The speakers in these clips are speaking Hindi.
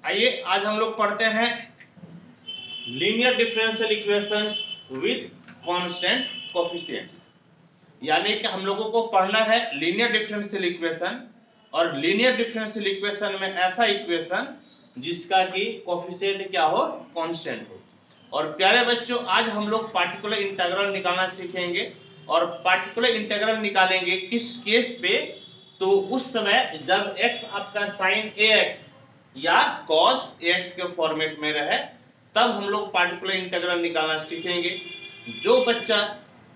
आइए आज हम लोग पढ़ते हैं linear differential equations with constant coefficients. यानी कि हम लोगों को पढ़ना है लीनियर डिफरेंशियल इक्वेशन, और लीनियर डिफरेंशियल इक्वेशन में ऐसा इक्वेशन जिसका कि कोएफिशिएंट क्या हो, कांस्टेंट हो। और प्यारे बच्चों, आज हम लोग पार्टिकुलर इंटीग्रल निकालना सीखेंगे। और पार्टिकुलर इंटीग्रल निकालेंगे किस केस पे, तो उस समय जब x आपका sin ax या cos ax के फॉर्मेट में रहे, तब हम लोग पार्टिकुलर इंटीग्रल निकालना सीखेंगे। जो बच्चा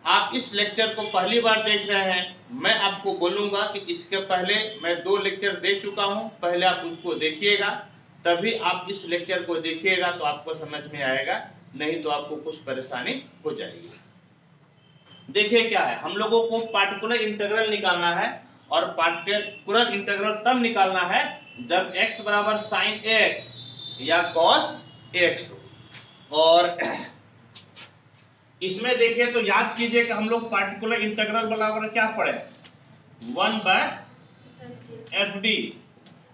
आप इस लेक्चर को पहली बार देख रहे हैं, मैं आपको बोलूंगा कि इसके पहले मैं 2 लेक्चर दे चुका हूं, पहले आप उसको देखिएगा, तभी आप इस लेक्चर को देखिएगा तो आपको समझ में आएगा, नहीं तो आपको कुछ परेशानी हो जाएगी। देखिए क्या है, हम लोगों को पार्टिकुलर इंटीग्रल निकालना है, और पार्टिकुलर इंटीग्रल तब निकालना है जब x बराबर sin ax या cos ax हो। और इसमें देखिए तो याद कीजिए कि हम लोग पार्टिकुलर इंटीग्रल बराबर क्या पढ़े, 1/fd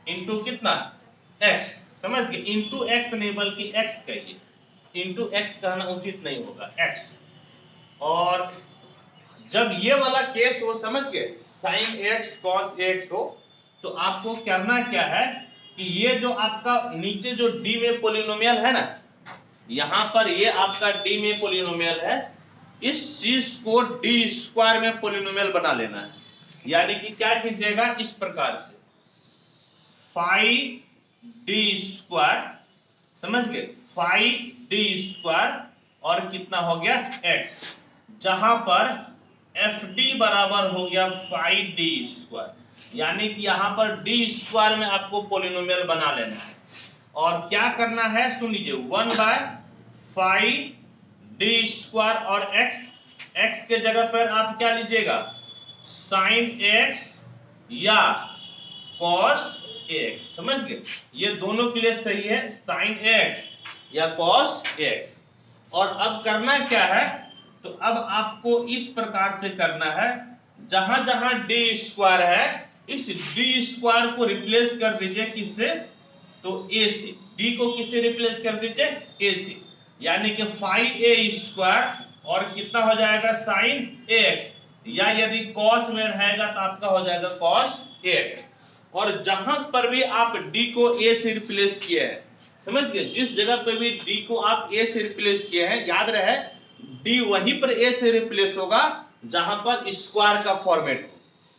इंटू कितना x, समझ गए, इंटू x नहीं बल्कि x कहिए, इंटू x कहना उचित नहीं होगा, x। और जब ये वाला केस हो, समझ गए, sin ax cos ax हो, तो आपको करना क्या है कि ये जो आपका नीचे जो d में पोलिनोमियल है ना, यहां पर ये आपका d में पोलिनोमियल है, इस चीज को d स्क्वायर में पोलिनोमियल बना लेना है। यानी कि क्या कीजिएगा, इस प्रकार से फाई d स्क्वायर, समझ गए, फाई d स्क्वायर और कितना हो गया x, जहां पर fd बराबर हो गया फाई d स्क्वायर। यानी कि यहां पर d स्क्वायर में आपको पोलिनोमियल बना लेना है। और क्या करना है, सुन लीजिए, 1/फाई d स्क्वायर और x के जगह पर आप क्या लीजिएगा, sin x या cos ax, समझ गए, ये दोनों के लिए सही है, sin x या cos ax। और अब करना क्या है, तो अब आपको इस प्रकार से करना है, जहां जहां d स्क्वायर है, इस d स्क्वायर को रिप्लेस कर दीजिए किससे, तो a से। d को किससे रिप्लेस कर दीजिए, a से। यानी कि फाई a स्क्वायर और कितना हो जाएगा sin ax, या यदि cos में रहेगा तो आपका हो जाएगा cos ax। और जहां पर भी आप d को a से रिप्लेस किए हैं, समझ गए, जिस जगह पर भी d को आप a से रिप्लेस किए हैं, याद रहे d वहीं पर a से रिप्लेस होगा जहां पर स्क्वायर का फॉर्मेट हो,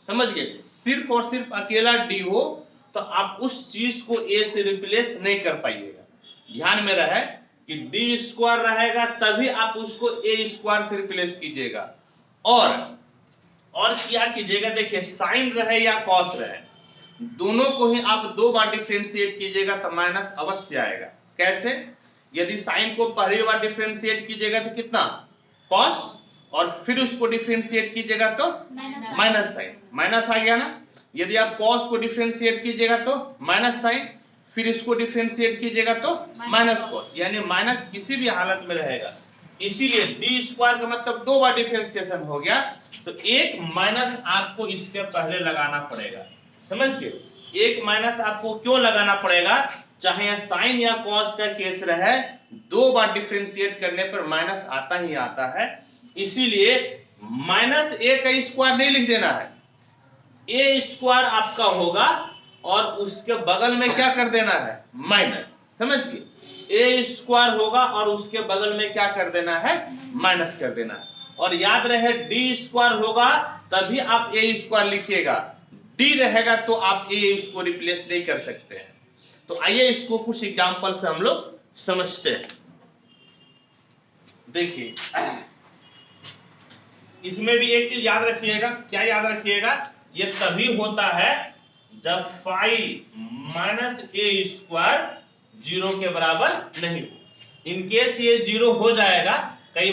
समझ गए। सिर्फ और सिर्फ अकेला d हो तो आप उस चीज को a से रिप्लेस नहीं कर पाइएगा। ध्यान में रहे कि d स्क्वायर रहेगा तभी आप उसको a स्क्वायर से रिप्लेस कीजिएगा। और क्या कीजिएगा, देखिए, साइन रहे या कॉस रहे, दोनों को ही आप 2 बार डिफरेंशिएट कीजिएगा तो माइनस अवश्य आएगा। कैसे, यदि साइन को पहली बार डिफरेंशिएट कीजिएगा तो कितना, कॉस, और फिर उसको डिफरेंशिएट कीजिएगा तो माइनस साइन, माइनस आ गया ना। यदि आप कॉस को डिफरेंशिएट कीजिएगा तो माइनस साइन, फिर इसको डिफरेंशिएट कीजिएगा तो माइनस कॉस, यानी माइनस किसी भी हालत में रहेगा। इसीलिए डी स्क्वायर का मतलब 2 बार डिफरेंशिएशन हो गया, तो एक माइनस आपको इसके पहले लगाना पड़ेगा, समझ गए। एक माइनस आपको क्यों लगाना पड़ेगा, चाहे साइन या कॉस का केस रहे, 2 बार डिफरेंशिएट करने पर माइनस आता ही आता है। इसीलिए माइनस a का स्क्वायर नहीं लिख देना है, a स्क्वायर आपका होगा और उसके बगल में क्या कर देना है, माइनस, समझ गए, a स्क्वायर होगा और उसके बगल में क्या कर देना है, माइनस कर देना है। और याद रहे d स्क्वायर होगा तभी आप a स्क्वायर लिखिएगा, d रहेगा तो आप a इसको रिप्लेस नहीं कर सकते हैं। तो आइए इसको कुछ एग्जांपल से हम लोग समझते हैं। देखिए, इसमें भी एक चीज याद रखिएगा, क्या याद रखिएगा, ये तभी होता है जब फाई माइनस a स्क्वायर 0 के बराबर नहीं हो। इनकेस ये 0 हो जाएगा, कई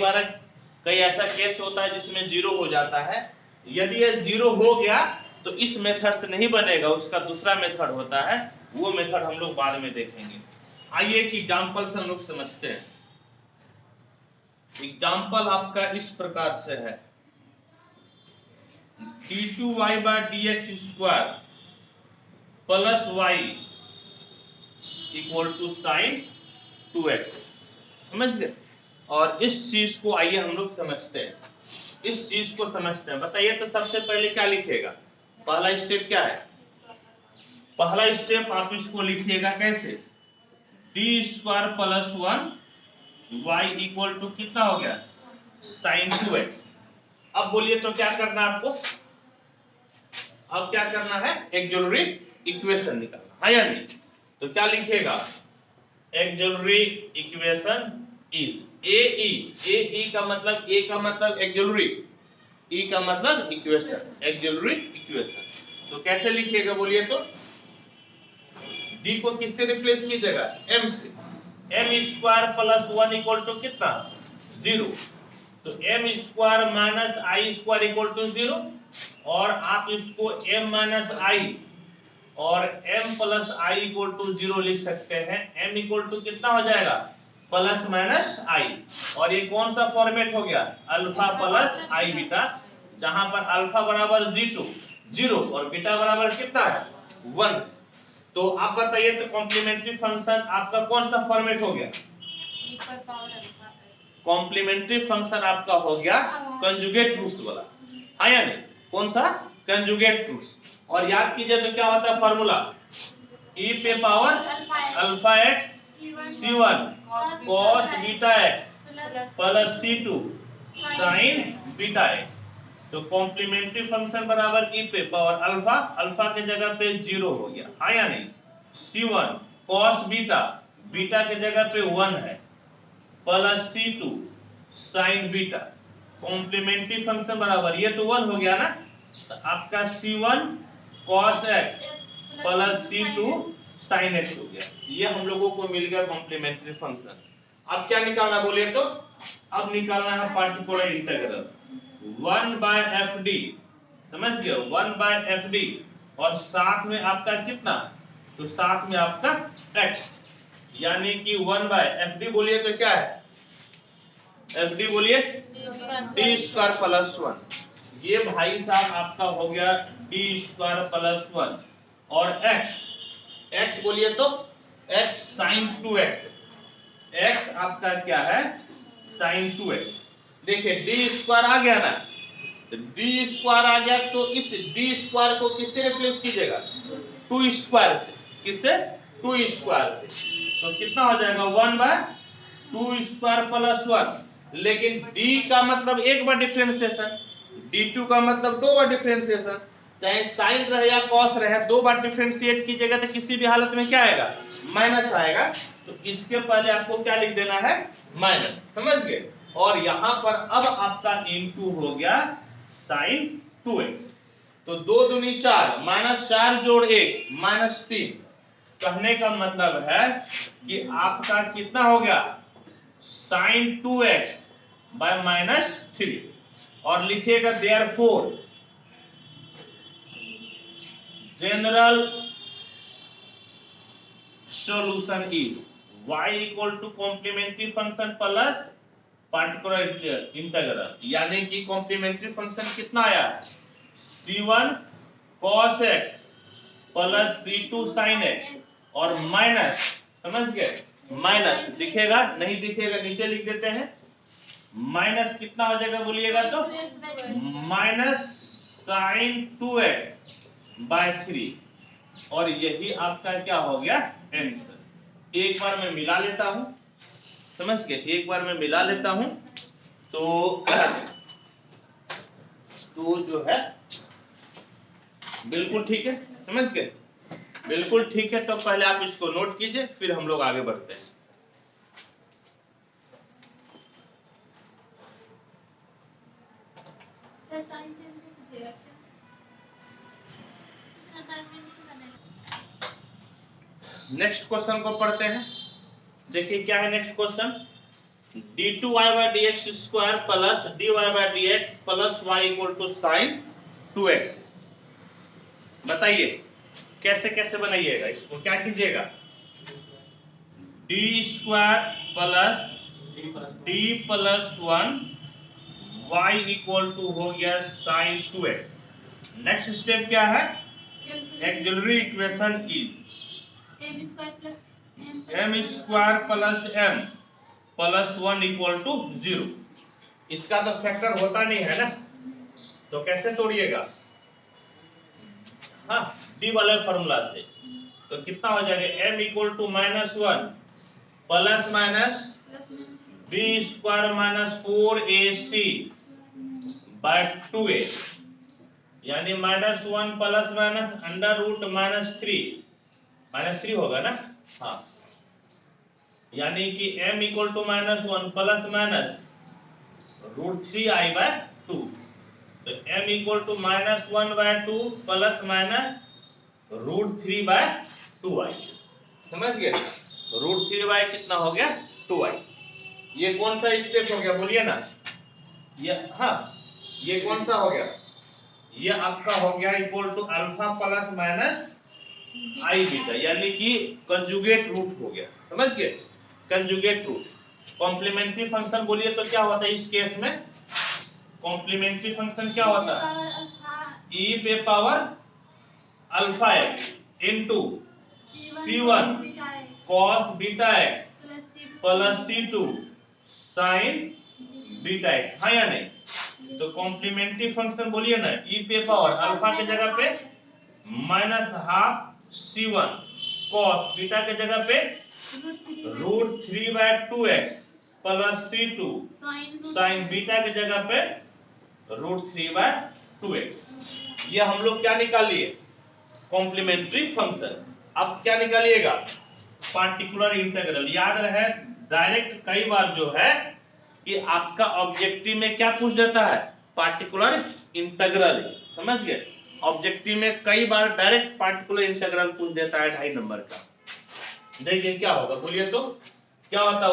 ऐसा केस होता है जिसमें 0 हो जाता है। यदि ये 0 हो गया तो इस मेथड से नहीं बनेगा, उसका दूसरा मेथड होता है, वो मेथड हम लोग बाद में देखेंगे। आइए एक एग्जांपल से हम लोग समझते हैं। एग्जांपल आपका इस प्रकार से है, d2y/dx square plus y equal to sine 2x। समझ गए। और इस चीज को आइए हम लोग समझते हैं, इस चीज को समझते हैं। बताइए तो सबसे पहले क्या लिखिएगा, पहला स्टेप क्या है? पहला स्टेप आप इसको लिखिएगा कैसे, D square plus 1 Y equal to कितना हो गया, साइन 2x। अब बोलिए तो क्या करना है आपको, अब क्या करना है, ऑक्सिलरी इक्वेशन निकालना है या नहीं। तो क्या लिखिएगा, ऑक्सिलरी इक्वेशन इज ए का मतलब, ए का मतलब ऑक्सिलरी, ई का मतलब इक्वेशन, ऑक्सिलरी इक्वेशन। तो कैसे लिखिएगा बोलिए तो, डी को किससे रिप्लेस कीजिएगा, एम से। M square plus 1 equal to कितना, 0। तो M square minus I square equal to 0, और आप इसको m माइनस आई और m plus I equal to 0 लिख सकते हैं। m इक्वल टू कितना हो जाएगा, प्लस माइनस आई, और ये कौन सा फॉर्मेट हो गया, अल्फा प्लस आई बीटा, जहां पर अल्फा बराबर 0 और बीटा बराबर कितना है, 1। तो आप बताइए तो कॉम्प्लीमेंट्री फंक्शन आपका कौन सा फॉर्मेट हो गया, कॉम्प्लीमेंट्री फंक्शन आपका हो गया कंजुगेट रूट्स वाला, हाँ या नहीं, कौन सा, कंजुगेट रूट्स। और याद कीजिए तो क्या होता है फॉर्मूला, e पे power alpha x c1 cos beta x plus c2 sin beta x. तो कॉम्प्लीमेंट्री फंक्शन बराबर e पे पावर अल्फा, अल्फा के जगह पे 0 हो गया, हाँ या नहीं, c1 cos बीटा, बीटा के जगह पे 1 है, plus c2 sin beta. Complementary function बराबर, ये तो 1 हो गया ना, तो आपका c1 cos x plus c2 sin x हो गया। ये हम लोगों को मिल गया कॉम्प्लीमेंट्री फंक्शन। अब क्या निकालना बोलिए तो, अब निकालना है पार्टिकुलर इंटीग्रल 1/fd, समझ गए, 1/fd, और साथ में आपका कितना, तो साथ में आपका x, यानी कि 1/fd बोलिए तो क्या है, fd बोलिए d स्क्वायर प्लस 1। ये भाई साहब आपका हो गया d स्क्वायर प्लस 1, और x बोलिए तो x sin 2x, x आपका क्या है, sin 2x। देखिए d स्क्वायर आ गया ना, तो d स्क्वायर आ गया, तो इस d स्क्वायर को किससे रिप्लेस कीजिएगा, 2 स्क्वायर से, किससे, 2 स्क्वायर से। तो कितना हो जाएगा 1/2 स्क्वायर प्लस 1, लेकिन d का मतलब 1 बार डिफरेंशिएशन, d2 का मतलब 2 बार डिफरेंशिएशन, चाहे साइन रहे या कॉस रहे, 2 बार डिफरेंशिएट कीजिएगा तो किसी भी हालत में क्या आएगा, माइनस आएगा। तो इसके पहले आपको क्या लिख देना है, माइनस, समझ गए। और यहां पर अब आपका इनटू हो गया साइन 2x, तो 2 दूनी 4, -4 जोड़ 1 -3। कहने का मतलब है कि आपका कितना हो गया, साइन 2x बाय -3। और लिखिएगा therefore general solution is y equal to complementary function plus particular integral, यानी कि कॉम्प्लीमेंट्री फंक्शन कितना आया, c1 cos x plus c2 sin x, और माइनस, समझ गए, माइनस दिखेगा नहीं दिखेगा नीचे लिख देते हैं, माइनस कितना हो जाएगा बोलिएगा तो, माइनस साइन 2x बाय 3, और यही आपका क्या हो गया आंसर। एक बार मैं मिला लेता हूं, समझ गए, एक बार मैं मिला लेता हूं, तो जो है बिल्कुल ठीक है, समझ गए, बिल्कुल ठीक है। तो पहले आप इसको नोट कीजिए, फिर हम लोग आगे बढ़ते हैं। नेक्स्ट क्वेश्चन को पढ़ते हैं। देखिए क्या है next question, d2y/dx square plus dy/dx plus y equal to sine 2x। बताइए कैसे कैसे बनाइएगा इसको, क्या कीजिएगा, d square plus d plus 1 y equal to हो गया साइन 2x। नेक्स्ट स्टेप क्या है, auxiliary equation is m square plus m plus 1 equal to 0। इसका तो फैक्टर होता नहीं है ना, तो कैसे तोड़िएगा? हाँ, डी वाले फॉर्मूला से। तो कितना हो जाएगा? m equal to -1 plus minus B square minus 4ac by 2a, यानी -1 प्लस माइनस अंडर रूट -3 होगा ना। हाँ, यानी कि m equal to -1 plus minus √3i/2। तो m equal to -1/2 plus minus √3/2i। समझ गए? √3 कितना हो गया? 2i। ये कौन सा स्टेप हो गया बोलिए ना? ये हाँ, ये कौन सा हो गया? ये आपका हो गया equal to alpha plus minus I beta, यानी कि कंजुगेट रूट हो गया। समझ गए? Conjugate root. कॉम्प्लीमेंट्री फंक्शन बोलिए तो क्या होता है इस केस में? कॉम्प्लीमेंट्री फंक्शन क्या होता है? e पे power alpha x into c1 cos beta x plus c2 sin beta x। हाँ या नहीं? तो कॉम्प्लीमेंट्री फंक्शन बोलिए ना, e पे पावर अल्फा के जगह पे -12 c1 cos बीटा के जगह पे √3/2x plus c2 sin beta के जगह पे √3/2x। ये हम लोग क्या निकाल लिए? Complementary function. अब क्या निकालिएगा? Particular integral. याद रहे, डायरेक्ट कई बार जो है कि आपका ऑब्जेक्टिव में क्या पूछ देता है? Particular integral. समझ गए? ऑब्जेक्टिव में कई बार डायरेक्ट पार्टिकुलर इंटीग्रल पूछ देता है 2.5 नंबर का। देखिए क्या होगा, बोलिए तो क्या होता है?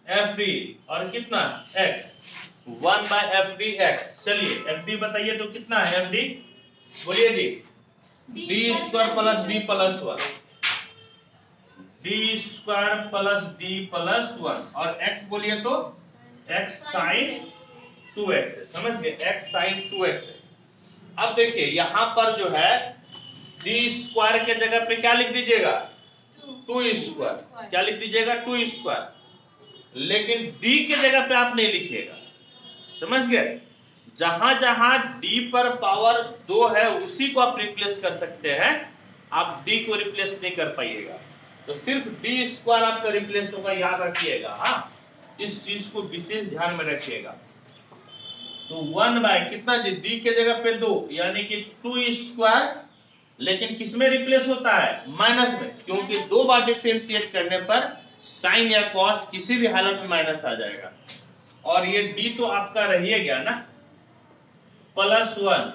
1/fd और कितना x, 1/fd(x). चलिए fd बताइए तो कितना है fd? बोलिए जी। d square plus d plus 1, d square plus d plus 1, और x बोलिए तो x sin 2x है। समझ गए? x sin 2x है। अब देखिए यहां पर जो है d स्क्वायर के जगह पे क्या लिख दीजिएगा? 2 स्क्वायर। क्या लिख दीजिएगा? 2 स्क्वायर। लेकिन d के जगह पे आप नहीं लिखिएगा। समझ गए? जहां जहां d पर पावर 2 है उसी को आप रिप्लेस कर सकते हैं, आप d को रिप्लेस नहीं कर पाइएगा। तो सिर्फ d स्क्वायर आपका रिप्लेस होगा, याद रखिएगा। हाँ, इस चीज को विशेष ध्यान में रखिएगा। तो 1 कितना जी? d के जगह पे 2, यानी कि 2 स्क्वायर। लेकिन किसमें रिप्लेस होता है? माइनस में, क्योंकि 2 बार डिफरेंशिएट करने पर साइन या कॉस किसी भी हालत में माइनस आ जाएगा। और ये d तो आपका रहिए गया ना, +1,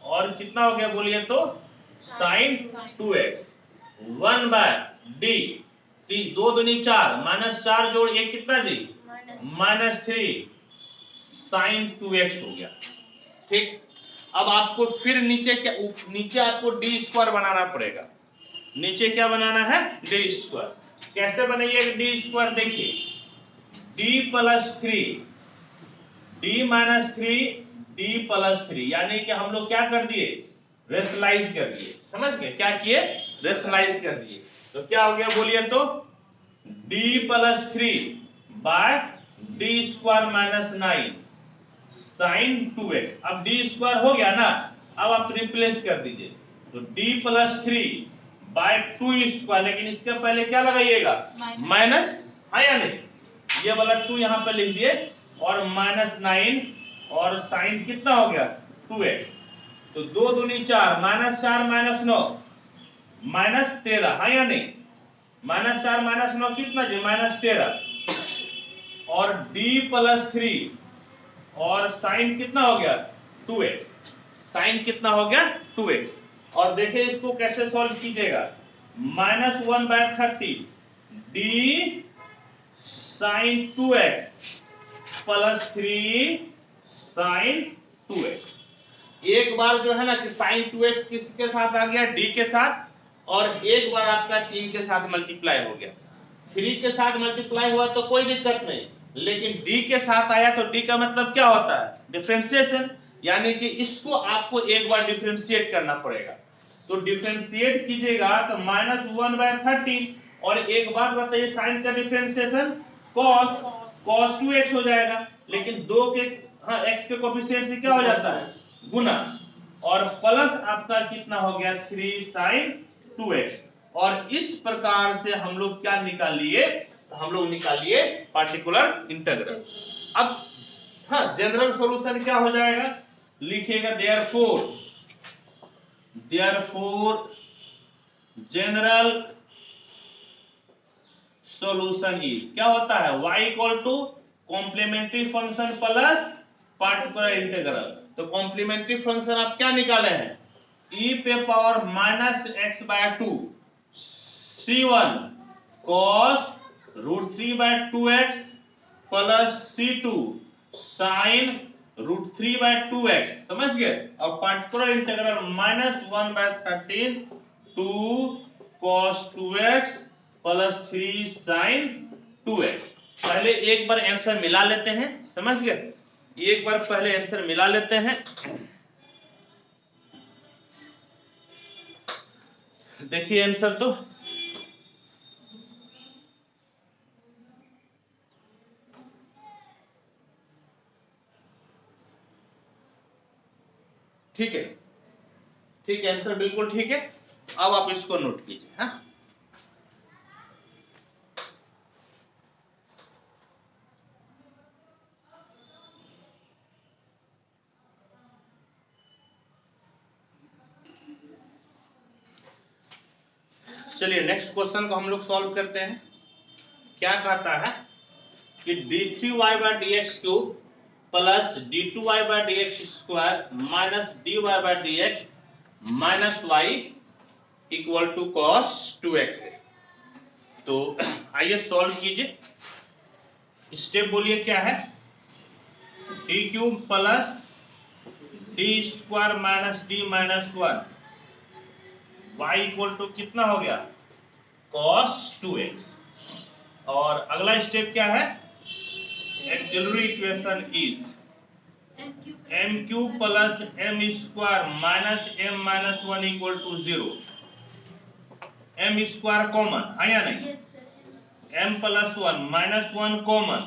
और कितना हो गया बोलिए तो? sin 2x। 1/d, 2 दूनी 4, -4 जोड़ 1 कितना जी? -3 sin 2x हो गया। ठीक। अब आपको फिर नीचे आपको d स्क्वायर बनाना पड़ेगा। नीचे क्या बनाना है? d square. कैसे बनाइएगा d स्क्वायर? देखिए d plus 3, d minus 3, d plus 3, यानी कि हम लोग क्या कर दिए? रेशनलाइज कर दिए। समझ गए? क्या किए? रेशनलाइज कर दिए। तो क्या हो गया बोलिए तो? d plus 3 by d square minus 9 sin 2x। अब d स्क्वायर हो गया ना, अब आप रिप्लेस कर दीजिए। तो d प्लस 3 बाय 2 स्क्वायर, लेकिन इसके पहले क्या लगाइएगा? माइनस। हाँ या नहीं? ये वाला 2 यहां पे लिख दिए, और -9, और साइन कितना हो गया? 2x। तो 2 दूनी 4, -4 -9 -13। हाँ या नहीं? -4 -9 कितना जी? -13, और d प्लस 3, और साइन कितना हो गया? 2x। साइन कितना हो गया? 2x। और देखिए इसको कैसे सॉल्व कीजिएगा? -1/30 d sin 2x plus 3 sin 2x। एक बार जो है ना कि sin 2x किसके साथ आ गया? d के साथ, और एक बार आपका 3 के साथ मल्टीप्लाई हो गया। 3 के साथ मल्टीप्लाई हुआ तो कोई दिक्कत नहीं, लेकिन d के साथ आया तो d का मतलब क्या होता है? डिफरेंशिएशन, यानी कि इसको आपको एक बार डिफरेंशिएट करना पड़ेगा। तो डिफरेंशिएट कीजिएगा तो -1/13। और एक बात बताइए, साइन का डिफरेंशिएशन cos 2x हो जाएगा, लेकिन दो के x के कोएफिशिएंट से क्या हो जाता है, गुना, और प्लस आपका कितना हो गया 3 sin 2x। और इस प्रकार से हम लोग क्या निकाल लिए, हम लोग निकाल लिए पार्टिकुलर इंटीग्रल। अब जनरल सॉल्यूशन क्या हो जाएगा, लिखिएगा therefore जनरल सॉल्यूशन इज, क्या होता है, y equal to complementary function plus particular integral. तो कॉम्प्लीमेंट्री फंक्शन आप क्या निकाले हैं, e पे power -x/2 c1 cos √3/2x plus c2 sin √3/2x, समझ गए। और particular integral -1/13 2 cos 2x plus 3 sin 2x। पहले एक बार आंसर मिला लेते हैं, समझ गए, एक बार पहले आंसर मिला लेते हैं। देखिए आंसर तो ठीक है, ठीक है, आंसर बिल्कुल ठीक है। अब आप इसको नोट कीजिए। हाँ, चलिए नेक्स्ट क्वेश्चन को हम लोग सॉल्व करते हैं। क्या कहता है कि d3y/dx³ plus d2y/dx² minus dy/dx minus y equal to cos 2x है। तो आइए सॉल्व कीजिए। स्टेप बोलिए क्या है, d³ plus d² minus d minus 1 y equal to कितना हो गया, cos 2x। और अगला स्टेप क्या है, auxiliary equation is m³ plus m² minus m minus 1 equal to 0। m² common है या नहीं, m plus 1 minus 1 common,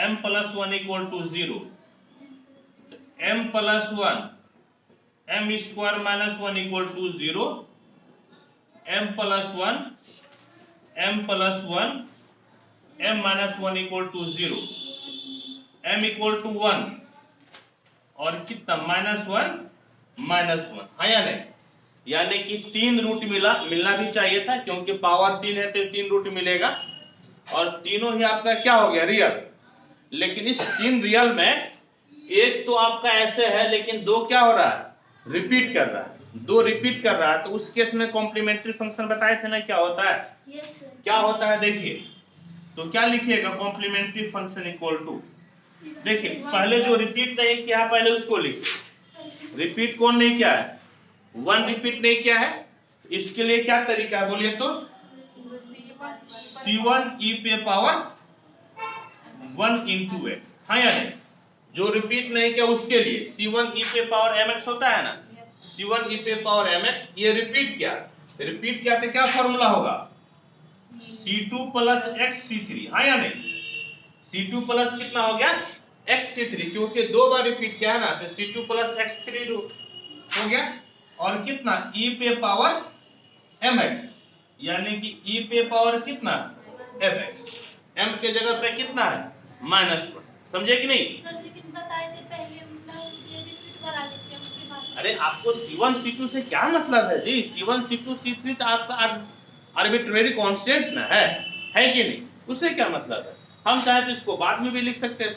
m plus 1 equal to 0। m plus 1 m² minus 1 equal to 0, m plus 1 m plus 1 m minus 1 equal to 0, m equal to 1 और कितना -1 है या नहीं। यानी कि 3 रूट मिलना भी चाहिए था, क्योंकि पावर 3 है तो 3 रूट मिलेगा, और तीनों ही आपका क्या हो गया, रियल। लेकिन इस 3 रियल में एक तो आपका ऐसे है, लेकिन 2 क्या हो रहा है, रिपीट कर रहा है, 2 रिपीट कर रहा है। तो उस केस में कॉम्प्लीमेंट्री फंक्शन बताए थे ना, क्या होता है, क्या होता है, देखिए। तो क्या लिखिएगा, कॉम्प्लीमेंट्री फंक्शन इक्वल टू, देखिए पहले जो रिपीट नहीं किया पहले उसको लिखिए। रिपीट कौन नहीं किया है, 1 रिपीट नहीं किया है। इसके लिए क्या तरीका है बोलिए तो, c1 e पे पावर 1 into x, हाँ या नहीं। जो रिपीट नहीं किया उसके लिए c1 e पे पावर mx होता है ना, c1 e पे पावर mx, ये रिपीट किया तो क्या फॉर्मूला होगा, c2 प्लस x c3, हाँ या नहीं। c2 प्लस कितना हो गया, x c3, क्योंकि 2 बार रिपीट किया है ना, तो c2 प्लस x3 हो गया। और कितना, e पे पावर mx, यानी कि e पे पावर कितना mx, m के जगह पे कितना है -1, समझे कि नहीं। सर लेकिन बताए थे पहले, मतलब ये रिपीट करा देते हैं उसके बाद। अरे आपको c1 c2 से क्या मतलब है जी, c1 c2 c3 तो आपका आर्बिट्रेरी कांस्टेंट ना है कि नहीं, उससे क्या मतलब है। हम चाहे तो इसको बाद में भी लिख सकते थे,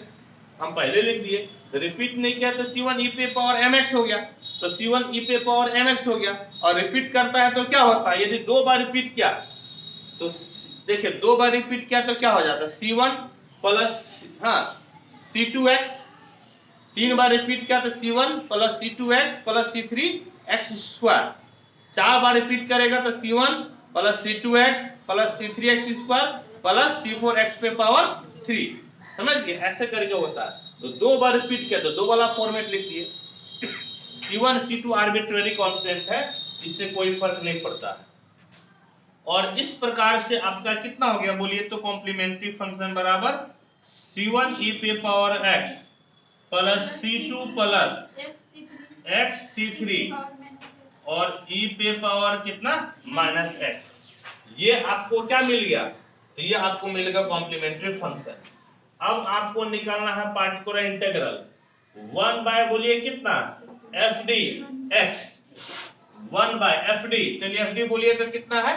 हम पहले लिख दिए। रिपीट नहीं किया तो c1 e पे पावर mx हो गया, तो c1 e पे पावर mx हो गया। और रिपीट करता है तो क्या होता है, यदि 2 बार रिपीट किया तो देखिए 2 बार रिपीट किया तो क्या हो जाता है, c1 प्लस c2x, 3 बार रिपीट किया तो c1 plus c2x plus c3x², 4 बार रिपीट करेगा तो c1 plus c2x plus c3x² plus c4x पे पावर 3, समझ गए, ऐसे करके होता है। तो 2 बार रिपीट किया तो 2 वाला फॉर्मेट लिख दिए। c1 c2 आर्बिट्रेरी कांस्टेंट है, इससे कोई फर्क नहीं पड़ता है। और इस प्रकार से आपका कितना हो गया बोलिए तो कॉम्प्लीमेंट्री फंक्शन बराबर c1 e पे power x plus c2 plus x c3 और e पे पावर कितना माइनस x। ये आपको क्या मिल गया तो ये आपको मिलेगा कॉम्प्लीमेंट्री फंक्शन। अब आपको निकालना है पार्टिकुलर इंटीग्रल 1 बाय बोलिए कितना F D X 1 by F D. चलिए एफ डी बोलिए तो कितना है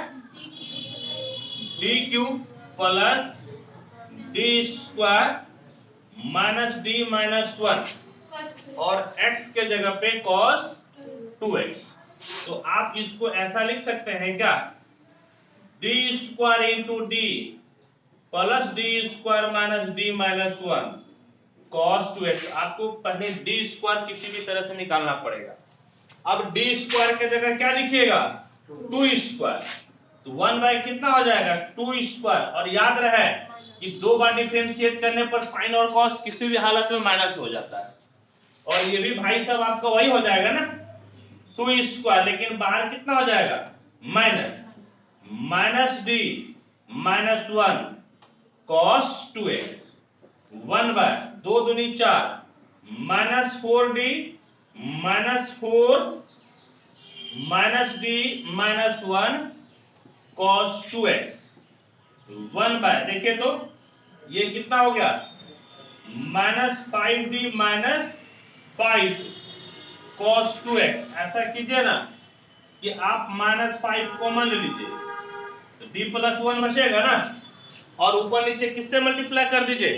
D cube plus D square minus D minus 1 और x के जगह पे cos 2x। तो आप इसको ऐसा लिख सकते हैं क्या D square into D plus D square minus D minus 1 cos 2x। आपको पहले डी स्क्वायर किसी भी तरह से निकालना पड़ेगा। अब डी स्क्वायर के जगह क्या लिखिएगा 2 स्क्वायर तो 1 बाय कितना हो जाएगा 2 स्क्वायर। और याद रहे कि 2 बार डिफरेंशिएट करने पर साइन और कॉस किसी भी हालत में माइनस हो जाता है। और ये भी भाई साहब आपका वही हो जाएगा ना 2 स्क्वायर, लेकिन बाहर कितना हो जाएगा minus D minus 1 cos 2x 1 by 2 दूनी 4 minus 4d minus 4 minus D minus 1 cos 2x 1 by देखिए तो ये कितना हो गया minus 5d minus 5 cos 2x। ऐसा कीजिए ना कि आप माइनस 5 कॉमन ले लीजिए तो d प्लस 1 बचेगा ना और ऊपर नीचे किससे मल्टीप्लाई कर दीजिए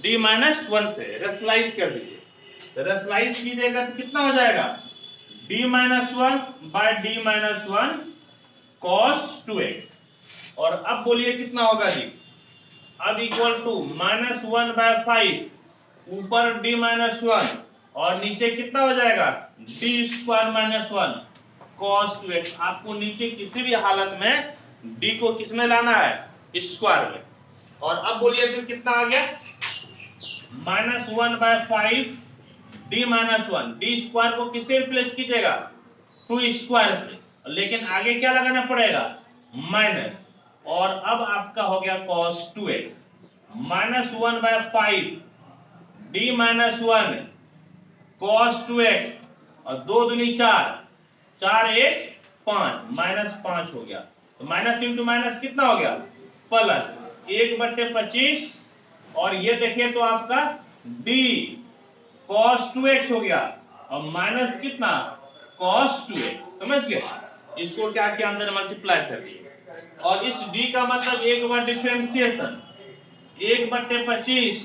d माइनस 1 से रेशनलाइज कर दीजिए। तो रेशनलाइज कीजिएगा तो कितना हो जाएगा d minus 1 by d minus 1 cos 2x। और अब बोलिए कितना होगा जी अब इक्वल टू माइनस 1 बाय 5 ऊपर d माइनस 1 और नीचे कितना हो जाएगा d square minus 1 cos 2x। आपको नीचे किसी भी हालत में d को किस में लाना है स्क्वायर में। और अब बोलिए फिर कितना आ गया minus 1 by 5 d minus 1 d square को किससे रिप्लेस कीजिएगा 2 स्क्वायर से, लेकिन आगे क्या लगाना पड़ेगा माइनस। और अब आपका हो गया cos 2x minus 1 by 5 d minus 1 cos 2x और 2 दूनी 4 4 1 5 माइनस 5 हो गया। तो माइनस इंटू माइनस कितना हो गया प्लस 1/25 और ये देखिए तो आपका d cos 2x हो गया और माइनस कितना cos 2x। समझ गए इसको क्या किया अंदर मल्टीप्लाई कर दिए और इस d का मतलब एक बार डिफरेंशिएशन 1/25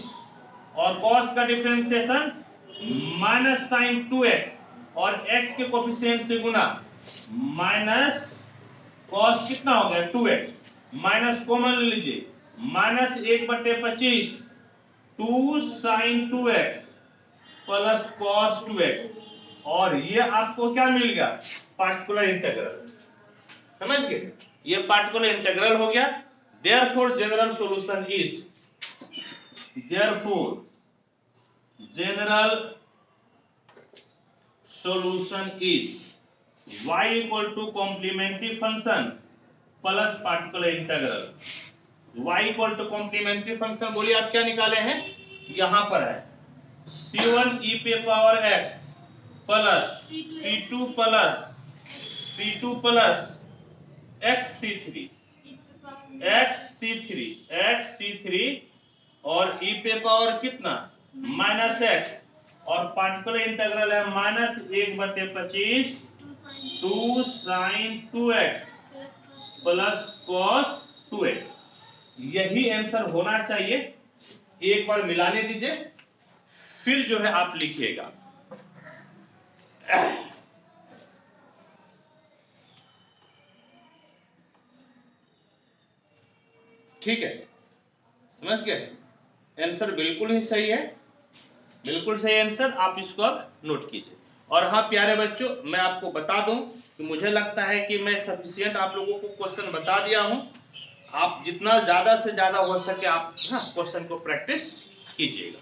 और cos का डिफरेंशिएशन माइनस साइन 2x और x के कोफिशिएंट से गुना माइनस cos कितना हो गया 2x माइनस कॉमन ले लीजिए minus 1/25 2 sine 2x plus cos 2x और ये आपको क्या मिल गया पार्टिकुलर इंटीग्रल। समझ गए ये पार्टिकुलर इंटीग्रल हो गया। Therefore general solution is y equal to complementary function plus particular integral. y equal to complementary function बोलिए आप क्या निकाले हैं यहां पर है c1 e पे power x plus c2 plus xc3 और e पे पावर कितना माइनस x और पार्टिकुलर इंटीग्रल है minus 1/25 2 sine 2x plus cos 2x। यही आंसर होना चाहिए। एक बार मिलाने दीजिए फिर जो है आप लिखिएगा। ठीक है समझ गए आंसर बिल्कुल ही सही है, बिल्कुल सही आंसर। आप इसको अब नोट कीजिए। और हाँ प्यारे बच्चों मैं आपको बता दूं कि मुझे लगता है कि मैं सफिशिएंट आप लोगों को क्वेश्चन बता दिया हूं। आप जितना ज्यादा से ज्यादा हो सके आप क्वेश्चन को प्रैक्टिस कीजिएगा।